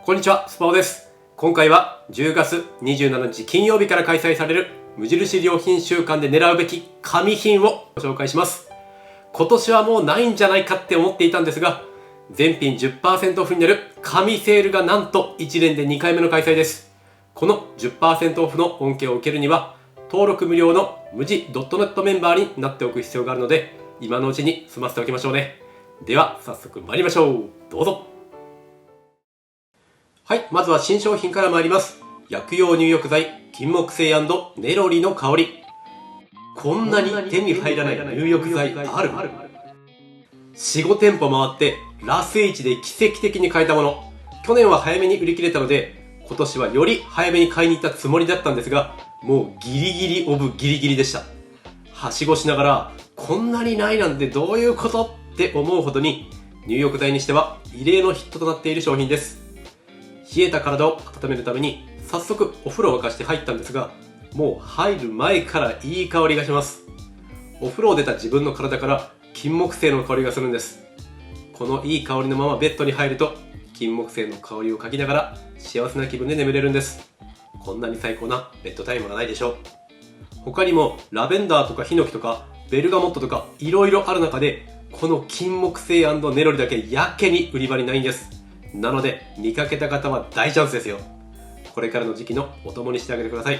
こんにちは、スパオです。今回は10月27日金曜日から開催される無印良品週間で狙うべき神品をご紹介します。今年はもうないんじゃないかって思っていたんですが、全品 10% オフになる神セールがなんと1年で2回目の開催です。この 10% オフの恩恵を受けるには、登録無料の無地 .net メンバーになっておく必要があるので、今のうちに済ませておきましょうね。では早速参りましょう。どうぞ。はい、まずは新商品から参ります。薬用入浴剤金木犀&ネロリの香り。こんなに手に入らない入浴剤ある？ 4,5 店舗回ってラス1で奇跡的に買えたもの。去年は早めに売り切れたので、今年はより早めに買いに行ったつもりだったんですが、もうギリギリオブギリギリでした。はしごしながら、こんなにないなんてどういうことって思うほどに、入浴剤にしては異例のヒットとなっている商品です。冷えた体を温めるために早速お風呂を沸かして入ったんですが、もう入る前からいい香りがします。お風呂を出た自分の体から金木犀の香りがするんです。このいい香りのままベッドに入ると、金木犀の香りを嗅ぎながら幸せな気分で眠れるんです。こんなに最高なベッドタイムはないでしょう。他にもラベンダーとかヒノキとかベルガモットとかいろいろある中で、この金木犀&ネロリだけやけに売り場にないんです。なので見かけた方は大チャンスですよ。これからの時期のお供にしてあげてください。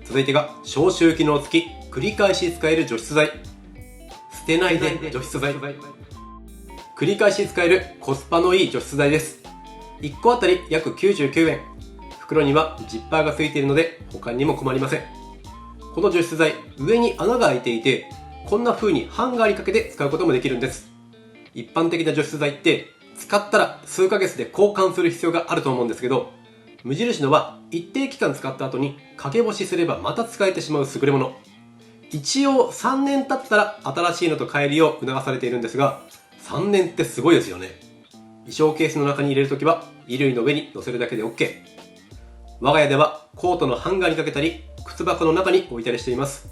続いてが消臭機能付き繰り返し使える除湿剤。捨てないで除湿剤。繰り返し使えるコスパのいい除湿剤です。1個あたり約99円。袋にはジッパーが付いているので保管にも困りません。この除湿剤、上に穴が開いていて、こんな風にハンガーにかけて使うこともできるんです。一般的な除湿剤って使ったら数ヶ月で交換する必要があると思うんですけど、無印のは一定期間使った後に掛け干しすればまた使えてしまう優れもの。一応3年経ったら新しいのと変えるよう促されているんですが、3年ってすごいですよね。衣装ケースの中に入れるときは衣類の上に乗せるだけで OK。 我が家ではコートのハンガーにかけたり靴箱の中に置いたりしています。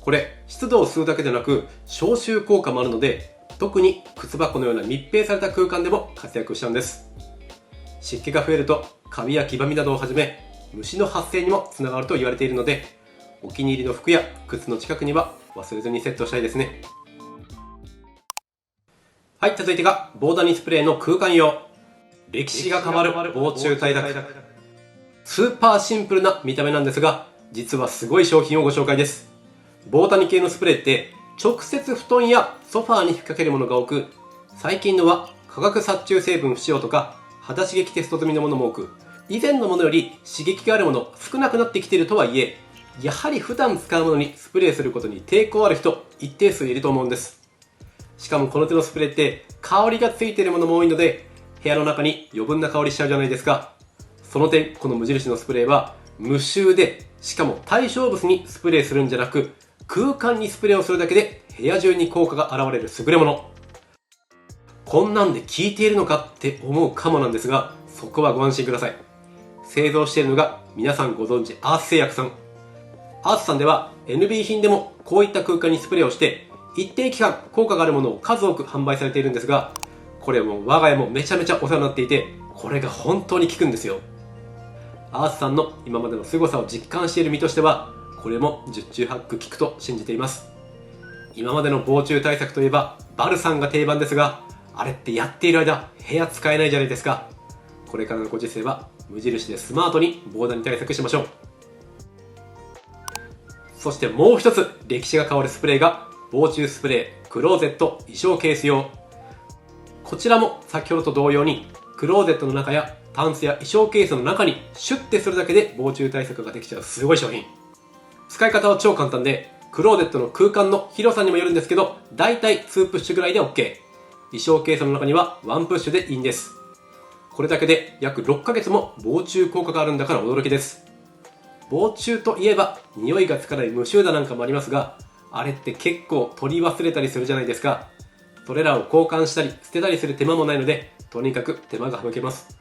これ湿度を吸うだけでなく消臭効果もあるので、特に靴箱のような密閉された空間でも活躍しちゃうんです。湿気が増えるとカビや黄ばみなどをはじめ、虫の発生にもつながると言われているので、お気に入りの服や靴の近くには忘れずにセットしたいですね。はい、続いてがボーダニスプレーの空間用。歴史が変わる防虫対策。スーパーシンプルな見た目なんですが、実はすごい商品をご紹介です。ボーダニ系のスプレーって直接布団やソファーに吹きかけるものが多く、最近のは化学殺虫成分不使用とか肌刺激テスト済みのものも多く、以前のものより刺激があるもの少なくなってきているとはいえ、やはり普段使うものにスプレーすることに抵抗ある人一定数いると思うんです。しかもこの手のスプレーって香りがついているものも多いので、部屋の中に余分な香りしちゃうじゃないですか。その点この無印のスプレーは無臭で、しかも対象物にスプレーするんじゃなく、空間にスプレーをするだけで部屋中に効果が現れる優れもの。こんなんで効いているのかって思うかもなんですが、そこはご安心ください。製造しているのが皆さんご存知アース製薬さん。アースさんでは NB 品でもこういった空間にスプレーをして一定期間効果があるものを数多く販売されているんですが、これも我が家もめちゃめちゃお世話になっていて、これが本当に効くんですよ。アースさんの今までの凄さを実感している身としては、これも十中八九効くと信じています。今までの防虫対策といえばバルサンが定番ですが、あれってやっている間部屋使えないじゃないですか。これからのご時世は無印でスマートに防ダニ対策しましょう。そしてもう一つ歴史が変わるスプレーが防虫スプレークローゼット衣装ケース用。こちらも先ほどと同様にクローゼットの中やタンスや衣装ケースの中にシュッてするだけで防虫対策ができちゃうすごい商品。使い方は超簡単で、クローゼットの空間の広さにもよるんですけど、だいたい2プッシュぐらいで OK。 衣装ケースの中には1プッシュでいいんです。これだけで約6ヶ月も防虫効果があるんだから驚きです。防虫といえば匂いがつかない無臭だなんかもありますが、あれって結構取り忘れたりするじゃないですか。それらを交換したり捨てたりする手間もないので、とにかく手間が省けます。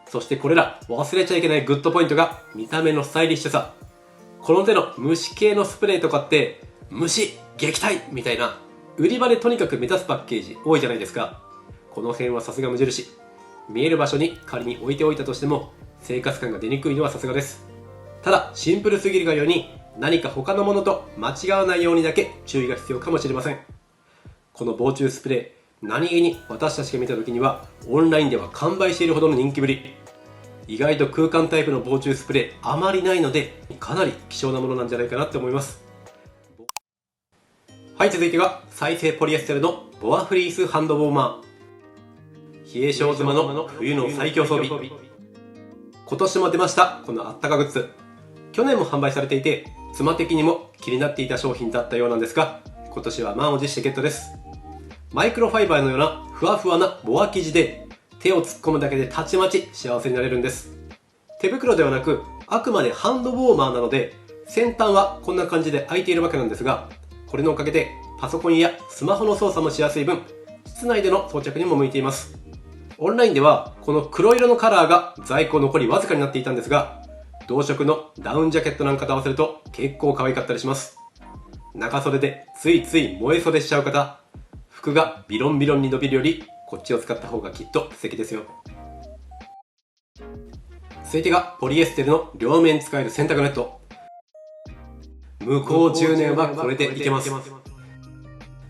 そしてこれら忘れちゃいけないグッドポイントが見た目のスタイリッシュさ。この手の虫系のスプレーとかって虫撃退みたいな売り場でとにかく目立つパッケージ多いじゃないですか。この辺はさすが無印。見える場所に仮に置いておいたとしても生活感が出にくいのはさすがです。ただシンプルすぎるがように何か他のものと間違わないようにだけ注意が必要かもしれません。この防虫スプレー、何気に私たちが見た時にはオンラインでは完売しているほどの人気ぶり。意外と空間タイプの防虫スプレーあまりないのでかなり希少なものなんじゃないかなって思います。はい、続いては再生ポリエステルのボアフリースハンドウォーマー。冷え性妻の冬の最強装備。今年も出ましたこのあったかグッズ。去年も販売されていて妻的にも気になっていた商品だったようなんですが、今年は満を持してゲットです。マイクロファイバーのようなふわふわなボア生地で手を突っ込むだけでたちまち幸せになれるんです。手袋ではなくあくまでハンドウォーマーなので先端はこんな感じで開いているわけなんですが、これのおかげでパソコンやスマホの操作もしやすい分室内での装着にも向いています。オンラインではこの黒色のカラーが在庫残りわずかになっていたんですが、同色のダウンジャケットなんかと合わせると結構可愛かったりします。長袖でついつい燃え袖しちゃう方、服がビロンビロンに伸びるよりこっちを使った方がきっと素敵ですよ。続いてがポリエステルの両面使える洗濯ネット。向こう10年はこれでいけます。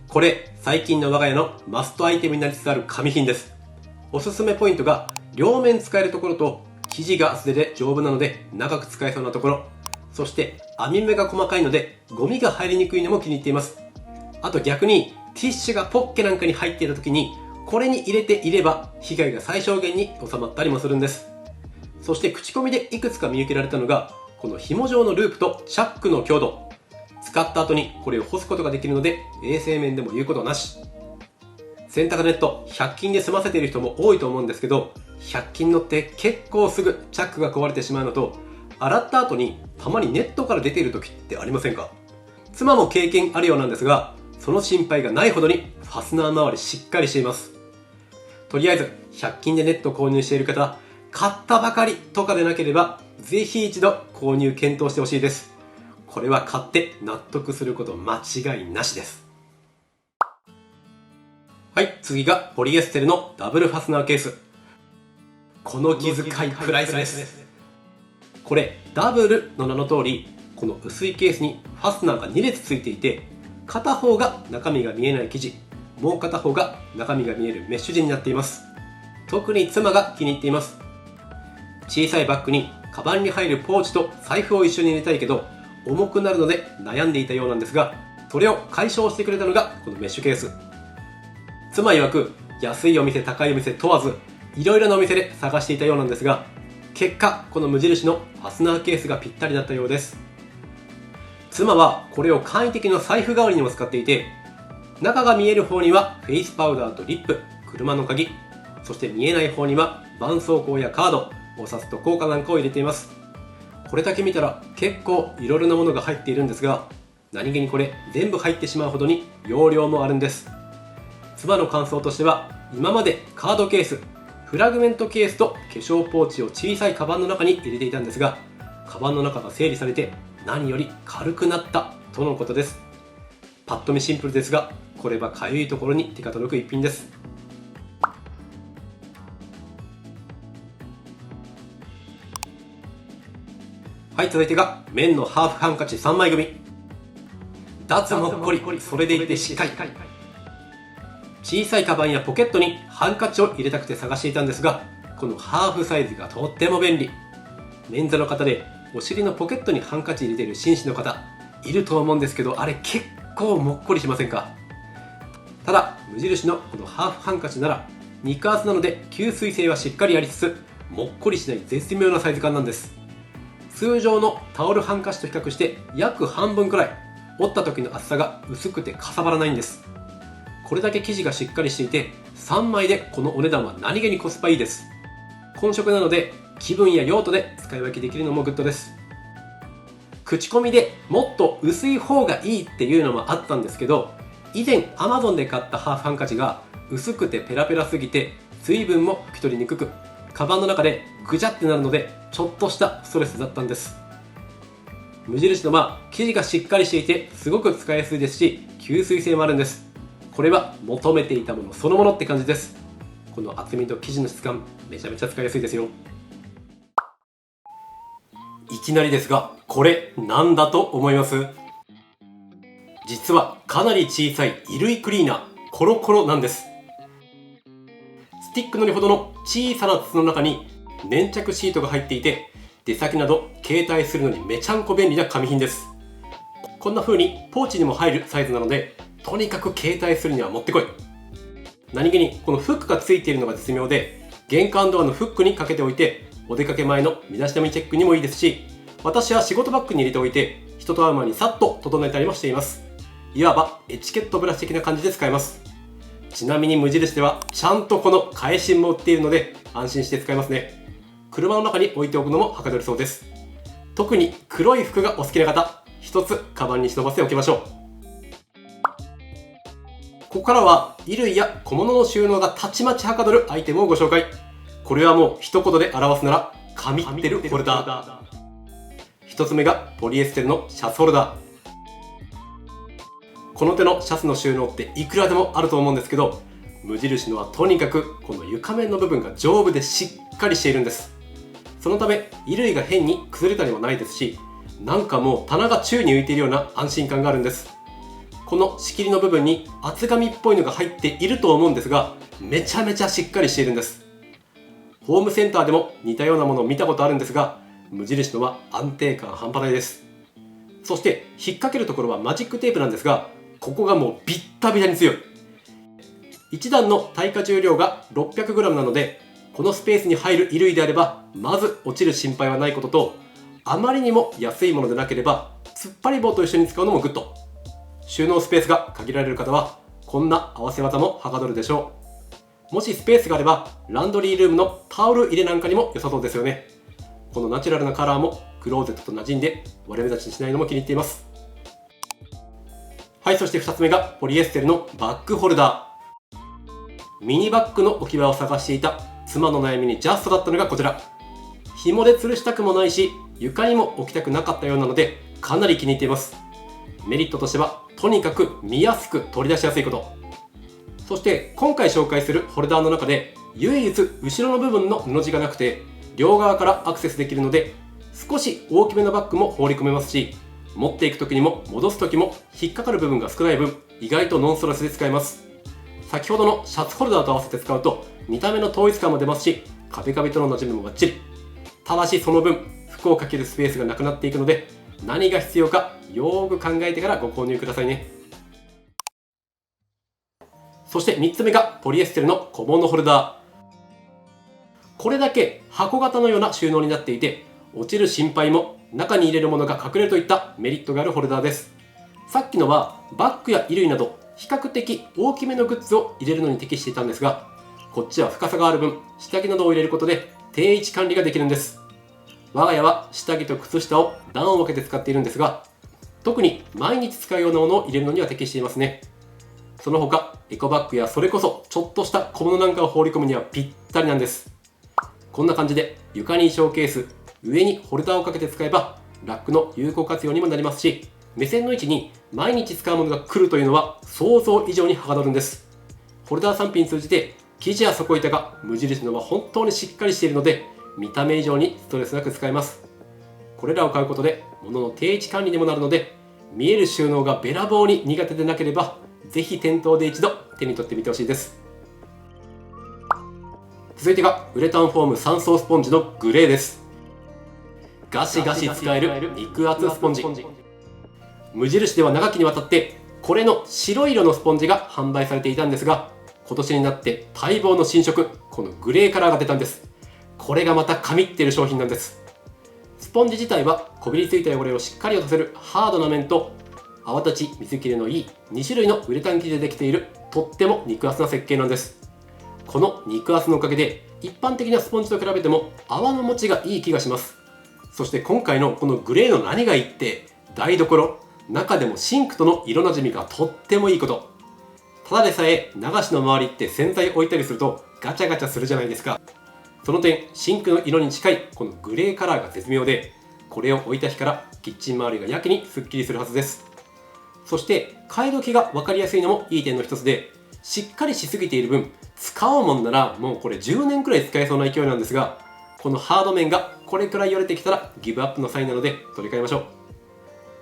これ最近の我が家のマストアイテムになりつつある神品です。おすすめポイントが両面使えるところと生地が厚手で丈夫なので長く使えそうなところ、そして編み目が細かいのでゴミが入りにくいのも気に入っています。あと逆にティッシュがポッケなんかに入っていた時にこれに入れていれば被害が最小限に収まったりもするんです。そして口コミでいくつか見受けられたのがこの紐状のループとチャックの強度。使った後にこれを干すことができるので衛生面でも言うことなし。洗濯ネット100均で済ませている人も多いと思うんですけど、100均のって結構すぐチャックが壊れてしまうのと、洗った後にたまにネットから出ている時ってありませんか？妻も経験あるようなんですが、その心配がないほどにファスナー周りしっかりしています。とりあえず100均でネット購入している方、買ったばかりとかでなければぜひ一度購入検討してほしいです。これは買って納得すること間違いなしです。はい、次がポリエステルのダブルファスナーケース。この気遣いプライスです。これダブルの名の通り、この薄いケースにファスナーが2列ついていて、片方が中身が見えない生地、もう片方が中身が見えるメッシュ地になっています。特に妻が気に入っています。小さいバッグにカバンに入るポーチと財布を一緒に入れたいけど重くなるので悩んでいたようなんですが、それを解消してくれたのがこのメッシュケース。妻曰く安いお店高いお店問わずいろいろなお店で探していたようなんですが、結果この無印のファスナーケースがぴったりだったようです。妻はこれを簡易的な財布代わりにも使っていて、中が見える方にはフェイスパウダーとリップ、車の鍵、そして見えない方には絆創膏やカード、お札と硬貨なんかを入れています。これだけ見たら結構いろいろなものが入っているんですが、何気にこれ全部入ってしまうほどに容量もあるんです。妻の感想としては、今までカードケース、フラグメントケースと化粧ポーチを小さいカバンの中に入れていたんですが、カバンの中が整理されて何より軽くなったとのことです。パッと見シンプルですが、これはかゆいところに手が届く一品です。はい、続いてが綿のハーフハンカチ3枚組。脱もっこり、それでいてしっかり。小さいカバンやポケットにハンカチを入れたくて探していたんですが、このハーフサイズがとっても便利。メンズの方でお尻のポケットにハンカチ入れている紳士の方いると思うんですけど、あれ結構もっこりしませんか？ただ無印のこのハーフハンカチなら肉厚なので吸水性はしっかりありつつ、もっこりしない絶妙なサイズ感なんです。通常のタオルハンカチと比較して約半分くらい、折った時の厚さが薄くてかさばらないんです。これだけ生地がしっかりしていて、3枚でこのお値段は何気にコスパいいです。混色なので気分や用途で使い分けできるのもグッドです。口コミでもっと薄い方がいいっていうのもあったんですけど、以前 Amazon で買ったハーフハンカチが薄くてペラペラすぎて水分も拭き取りにくく、カバンの中でぐちゃってなるのでちょっとしたストレスだったんです。無印のは生地がしっかりしていてすごく使いやすいですし、吸水性もあるんです。これは求めていたものそのものって感じです。この厚みと生地の質感、めちゃめちゃ使いやすいですよ。いきなりですが、これ何だと思います？実はかなり小さい衣類クリーナー、コロコロなんです。スティックのりほどの小さな筒の中に粘着シートが入っていて、出先など携帯するのにめちゃんこ便利な紙品です。こんな風にポーチにも入るサイズなので、とにかく携帯するにはもってこい。何気にこのフックがついているのが絶妙で、玄関ドアのフックにかけておいて、お出かけ前の身だしなみチェックにもいいですし、私は仕事バッグに入れておいて、人と会う前にさっと整えたりもしています。いわばエチケットブラシ的な感じで使えます。ちなみに無印ではちゃんとこの返しも売っているので安心して使えますね。車の中に置いておくのもはかどりそうです。特に黒い服がお好きな方、一つカバンに忍ばせておきましょう。ここからは衣類や小物の収納がたちまちはかどるアイテムをご紹介。これはもう一言で表すなら神ってるホルダー。一つ目がポリエステルのシャツホルダー。この手のシャツの収納っていくらでもあると思うんですけど、無印のはとにかくこの床面の部分が丈夫でしっかりしているんです。そのため衣類が変に崩れたりもないですし、なんかもう棚が宙に浮いているような安心感があるんです。この仕切りの部分に厚紙っぽいのが入っていると思うんですが、めちゃめちゃしっかりしているんです。ホームセンターでも似たようなものを見たことあるんですが、無印のは安定感半端ないです。そして引っ掛けるところはマジックテープなんですが、ここがもうビッタビタに強い。1段の耐荷重量が 600g なので、このスペースに入る衣類であればまず落ちる心配はないことと、あまりにも安いものでなければ突っ張り棒と一緒に使うのもグッド。収納スペースが限られる方はこんな合わせ技もはかどるでしょう。もしスペースがあればランドリールームのタオル入れなんかにも良さそうですよね。このナチュラルなカラーもクローゼットと馴染んで割れ目立ちにしないのも気に入っています。はい、そして2つ目がポリエステルのバッグホルダー。ミニバッグの置き場を探していた妻の悩みにジャストだったのがこちら。紐で吊るしたくもないし、床にも置きたくなかったようなのでかなり気に入っています。メリットとしてはとにかく見やすく取り出しやすいこと。そして今回紹介するホルダーの中で唯一後ろの部分の布地がなくて、両側からアクセスできるので少し大きめのバッグも放り込めますし、持っていく時にも戻す時も引っかかる部分が少ない分、意外とノンストレスで使えます。先ほどのシャツホルダーと合わせて使うと見た目の統一感も出ますし、カビカビとの馴染みもバッチリ。ただしその分服をかけるスペースがなくなっていくので、何が必要かよーく考えてからご購入くださいね。そして3つ目がポリエステルの小物ホルダー。これだけ箱型のような収納になっていて、落ちる心配も中に入れるものが隠れるといったメリットがあるホルダーです。さっきのはバッグや衣類など比較的大きめのグッズを入れるのに適していたんですが、こっちは深さがある分下着などを入れることで定位置管理ができるんです。我が家は下着と靴下を段を分けて使っているんですが、特に毎日使うようなものを入れるのには適していますね。その他エコバッグやそれこそちょっとした小物なんかを放り込むにはぴったりなんです。こんな感じで床にショーケース、上にホルダーをかけて使えばラックの有効活用にもなりますし、目線の位置に毎日使うものが来るというのは想像以上にはかどるんです。ホルダー3品通じて生地や底板が無印のは本当にしっかりしているので、見た目以上にストレスなく使えます。これらを買うことで物の定位置管理にもなるので、見える収納がべらぼうに苦手でなければぜひ店頭で一度手に取ってみてほしいです。続いてがウレタンフォーム3層スポンジのグレーです。ガシガシ使える肉厚スポンジ。無印では長きにわたってこれの白い色のスポンジが販売されていたんですが、今年になって待望の新色、このグレーカラーが出たんです。これがまた神っている商品なんです。スポンジ自体はこびりついた汚れをしっかり落とせるハードな面と、泡立ち水切れのいい2種類のウレタン生地でできているとっても肉厚な設計なんです。この肉厚のおかげで一般的なスポンジと比べても泡の持ちがいい気がします。そして今回のこのグレーの何がいいって、台所、中でもシンクとの色なじみがとってもいいこと。ただでさえ流しの周りって洗剤置いたりするとガチャガチャするじゃないですか。その点シンクの色に近いこのグレーカラーが絶妙で、これを置いた日からキッチン周りがやけにすっきりするはずです。そして替え時が分かりやすいのもいい点の一つで、しっかりしすぎている分使おうもんならもうこれ10年くらい使えそうな勢いなんですが、このハード面がこれくらいよれてきたらギブアップのサインなので取り替えましょう。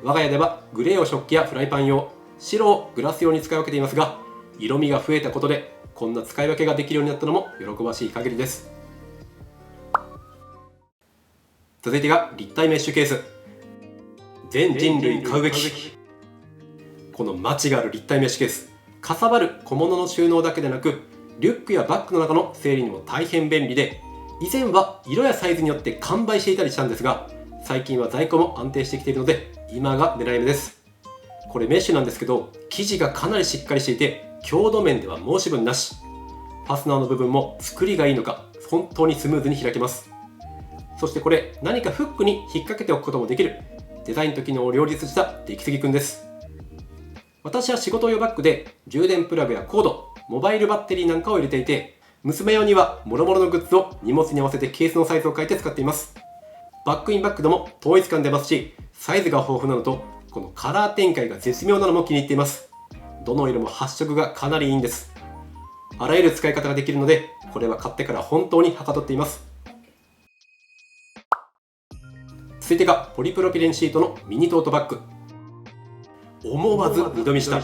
我が家ではグレーを食器やフライパン用、白をグラス用に使い分けていますが、色味が増えたことでこんな使い分けができるようになったのも喜ばしい限りです。続いてが立体メッシュケース。全人類買うべき。このマチがある立体メッシュケース、かさばる小物の収納だけでなくリュックやバッグの中の整理にも大変便利で、以前は色やサイズによって完売していたりしたんですが、最近は在庫も安定してきているので今が狙い目です。これメッシュなんですけど、生地がかなりしっかりしていて強度面では申し分なし。ファスナーの部分も作りがいいのか本当にスムーズに開けます。そしてこれ何かフックに引っ掛けておくこともできるデザインと機能を両立した出来すぎくんです。私は仕事用バッグで充電プラグやコード、モバイルバッテリーなんかを入れていて、娘用には諸々のグッズを荷物に合わせてケースのサイズを変えて使っています。バックインバックでも統一感出ますし、サイズが豊富なのとこのカラー展開が絶妙なのも気に入っています。どの色も発色がかなりいいんです。あらゆる使い方ができるので、これは買ってから本当にはかどっています。続いてがポリプロピレンシートのミニトートバッグ。思わず二度見した。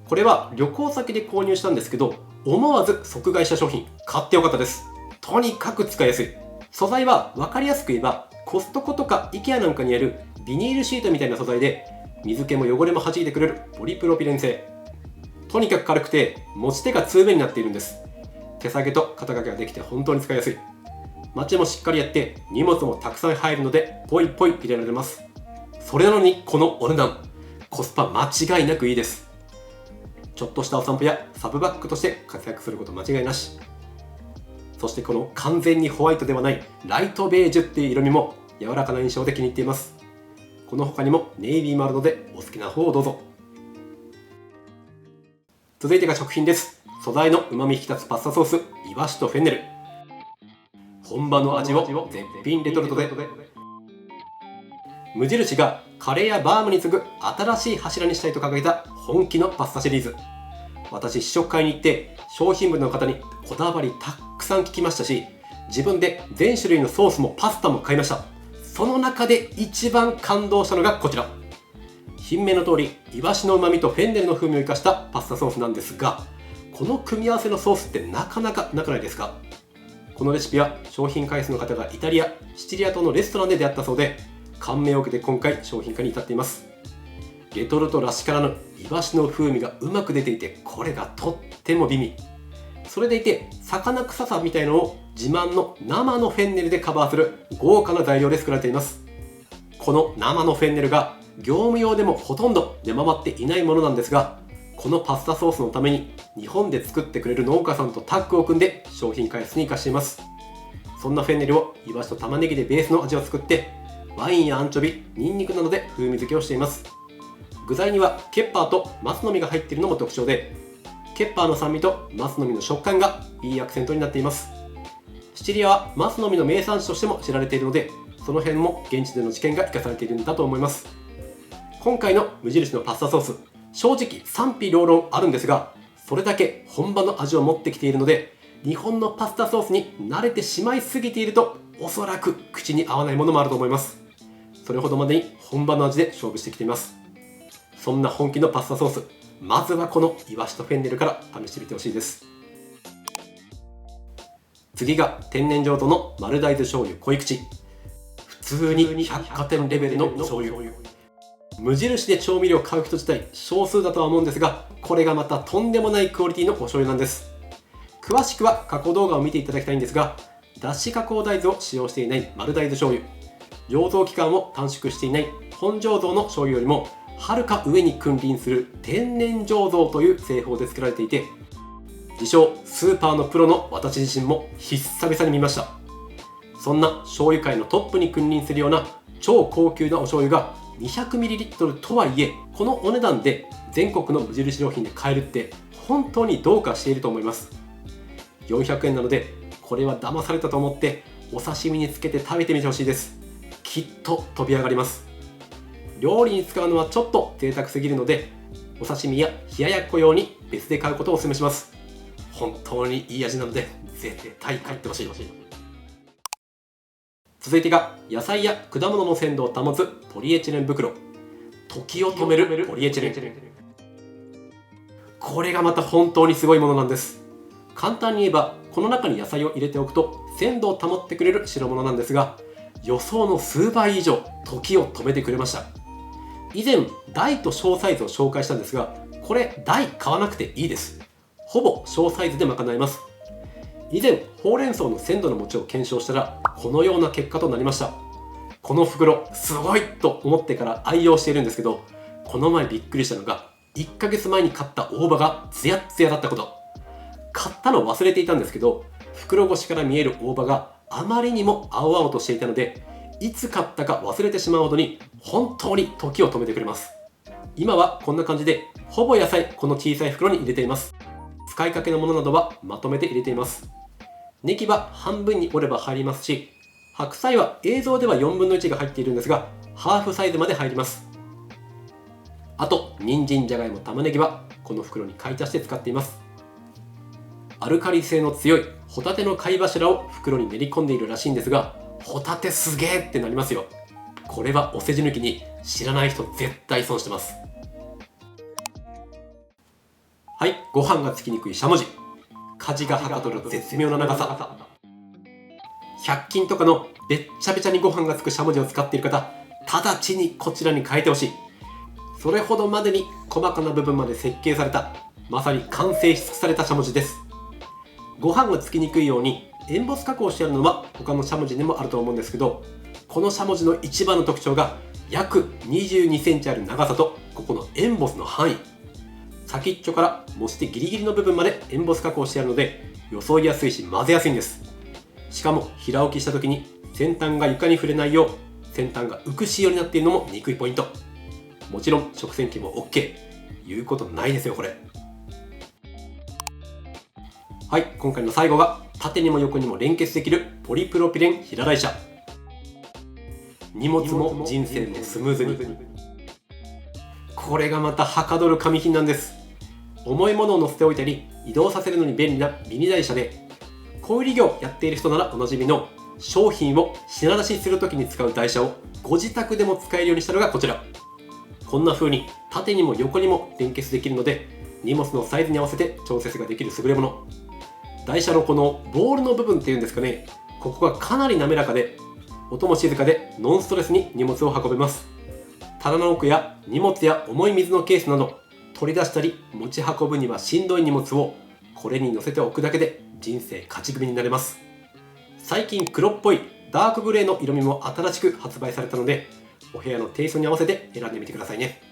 これは旅行先で購入したんですけど、思わず即買いした商品、買ってよかったです。とにかく使いやすい。素材は分かりやすく言えばコストコとか IKEA なんかにあるビニールシートみたいな素材で、水気も汚れも弾いてくれるポリプロピレン製。とにかく軽くて持ち手が2目になっているんです。手提げと肩掛けができて本当に使いやすい。マチもしっかりやって荷物もたくさん入るのでポイポイ入れられます。それなのにこのお値段、コスパ間違いなくいいです。ちょっとしたお散歩やサブバッグとして活躍すること間違いなし。そしてこの完全にホワイトではないライトベージュっていう色味も柔らかな印象で気に入っています。この他にもネイビーもあるのでお好きな方をどうぞ。続いてが食品です。素材の旨味引き立つパスタソース、イワシとフェンネル。本場の味を絶品レトルトで。無印がカレーやバームに次ぐ新しい柱にしたいと掲げた本気のパスタシリーズ。私試食会に行って商品部の方にこだわりたくさん聞きましたし、自分で全種類のソースもパスタも買いました。その中で一番感動したのがこちら。品名の通りイワシの旨味とフェンネルの風味を生かしたパスタソースなんですが、この組み合わせのソースってなかなかなくないですか？このレシピは商品開発の方がイタリア・シチリア島のレストランで出会ったそうで、感銘を受けて今回商品化に至っています。レトルトらしからぬイワシの風味がうまく出ていて、これがとっても美味。それでいて魚臭さみたいのを自慢の生のフェンネルでカバーする豪華な材料で作られています。この生のフェンネルが業務用でもほとんど出回っていないものなんですが、このパスタソースのために日本で作ってくれる農家さんとタッグを組んで商品開発に生かしています。そんなフェンネルをイワシと玉ねぎでベースの味を作って、ワインやアンチョビ、ニンニクなどで風味付けをしています。具材にはケッパーとマスの実が入っているのも特徴で、ケッパーの酸味とマスの実の食感がいいアクセントになっています。シチリアはマスの実の名産地としても知られているので、その辺も現地での知見が生かされているんだと思います。今回の無印のパスタソース、正直賛否両論あるんですが、それだけ本場の味を持ってきているので、日本のパスタソースに慣れてしまいすぎているとおそらく口に合わないものもあると思います。それほどまでに本場の味で勝負してきています。そんな本気のパスタソース、まずはこのイワシとフェンネルから試してみてほしいです。次が天然醸造の丸大豆醤油濃い口。普通に百貨店レベルの醤油。無印で調味料を買う人自体少数だとは思うんですが、これがまたとんでもないクオリティのお醤油なんです。詳しくは加工動画を見ていただきたいんですが、脱脂加工大豆を使用していない丸大豆醤油、醸造期間を短縮していない本醸造の醤油よりもはるか上に君臨する天然醸造という製法で作られていて、自称スーパーのプロの私自身も久々に見ました。そんな醤油界のトップに君臨するような超高級なお醤油が 200ml とはいえ、このお値段で全国の無印良品で買えるって本当にどうかしていると思います。400円なので、これは騙されたと思ってお刺身につけて食べてみてほしいです。きっと飛び上がります。料理に使うのはちょっと贅沢すぎるので、お刺身や冷ややっこ用に別で買うことをお勧めします。本当にいい味なので絶対買ってほしい。続いてが野菜や果物の鮮度を保つポリエチレン袋、時を止めるポリエチレン。これがまた本当にすごいものなんです。簡単に言えばこの中に野菜を入れておくと鮮度を保ってくれる代物なんですが、予想の数倍以上時を止めてくれました。以前大と小サイズを紹介したんですが、これ大買わなくていいです。ほぼ小サイズで賄えます。以前ほうれん草の鮮度の持ちを検証したらこのような結果となりました。この袋すごいと思ってから愛用しているんですけど、この前びっくりしたのが1ヶ月前に買った大葉がツヤッツヤだったこと。買ったの忘れていたんですけど、袋越しから見える大葉があまりにも青々としていたので、いつ買ったか忘れてしまうほどに本当に時を止めてくれます。今はこんな感じでほぼ野菜この小さい袋に入れています。使いかけのものなどはまとめて入れています。ネギは半分に折れば入りますし、白菜は映像では4分の1が入っているんですがハーフサイズまで入ります。あと人参、じゃがいも、玉ねぎはこの袋に買い足して使っています。アルカリ性の強いホタテの貝柱を袋に練り込んでいるらしいんですが、ホタテすげーってなりますよ。これはお世辞抜きに知らない人絶対損してます。はい、ご飯がつきにくいしゃもじ、家事がはかどる絶妙な長さ。100均とかのべっちゃべちゃにご飯がつくしゃもじを使っている方、直ちにこちらに変えてほしい。それほどまでに細かな部分まで設計された、まさに完成し尽くされたしゃもじです。ご飯がつきにくいようにエンボス加工してあるのは他のしゃもじにもあると思うんですけど、このしゃもじの一番の特徴が約22センチある長さとここのエンボスの範囲。先っちょから持ち手ギリギリの部分までエンボス加工してあるのでよそいやすいし混ぜやすいんです。しかも平置きした時に先端が床に触れないよう先端が浮く仕様になっているのも憎いポイント。もちろん食洗機も OK、 言うことないですよこれ。はい、今回の最後が縦にも横にも連結できるポリプロピレン平台車。荷物も人生もスムーズに。これがまたはかどる紙品なんです。重いものを乗せておいたり移動させるのに便利なミニ台車で、小売業やっている人ならおなじみの商品を品出しするときに使う台車をご自宅でも使えるようにしたのがこちら。こんな風に縦にも横にも連結できるので荷物のサイズに合わせて調節ができる優れもの。台車のこのボールの部分っていうんですかね、ここがかなり滑らかで音も静かでノンストレスに荷物を運べます。棚の奥や荷物や重い水のケースなど取り出したり持ち運ぶにはしんどい荷物をこれに乗せておくだけで人生勝ち組になれます。最近黒っぽいダークグレーの色味も新しく発売されたのでお部屋のテイストに合わせて選んでみてくださいね。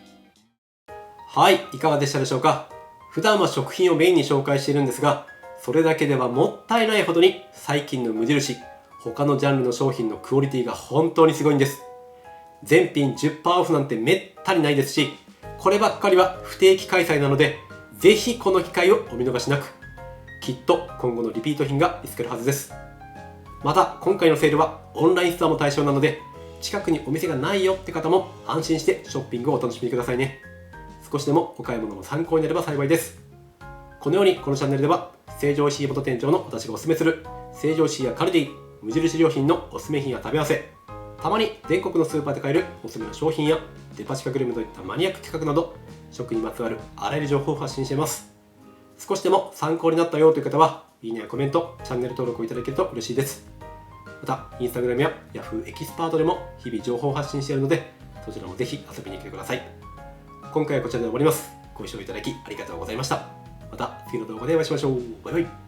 はい、いかがでしたでしょうか。普段は食品をメインに紹介しているんですが、それだけではもったいないほどに最近の無印、他のジャンルの商品のクオリティが本当にすごいんです。全品 10% オフなんてめったにないですし、こればっかりは不定期開催なのでぜひこの機会をお見逃しなく。きっと今後のリピート品が見つけるはずです。また今回のセールはオンラインストアも対象なので、近くにお店がないよって方も安心してショッピングをお楽しみくださいね。少しでもお買い物の参考になれば幸いです。このようにこのチャンネルでは成城石井元店長の私がおすすめする成城石井やカルディ、無印良品のおすすめ品や食べ合わせ、たまに全国のスーパーで買えるおすすめの商品やデパ地下グルメといったマニアック企画など食にまつわるあらゆる情報を発信しています。少しでも参考になったよという方はいいねやコメント、チャンネル登録をいただけると嬉しいです。またインスタグラムや Yahoo エキスパートでも日々情報を発信しているのでそちらもぜひ遊びに来てください。今回はこちらで終わります。ご視聴いただきありがとうございました。また次の動画でお会いしましょう。バイバイ。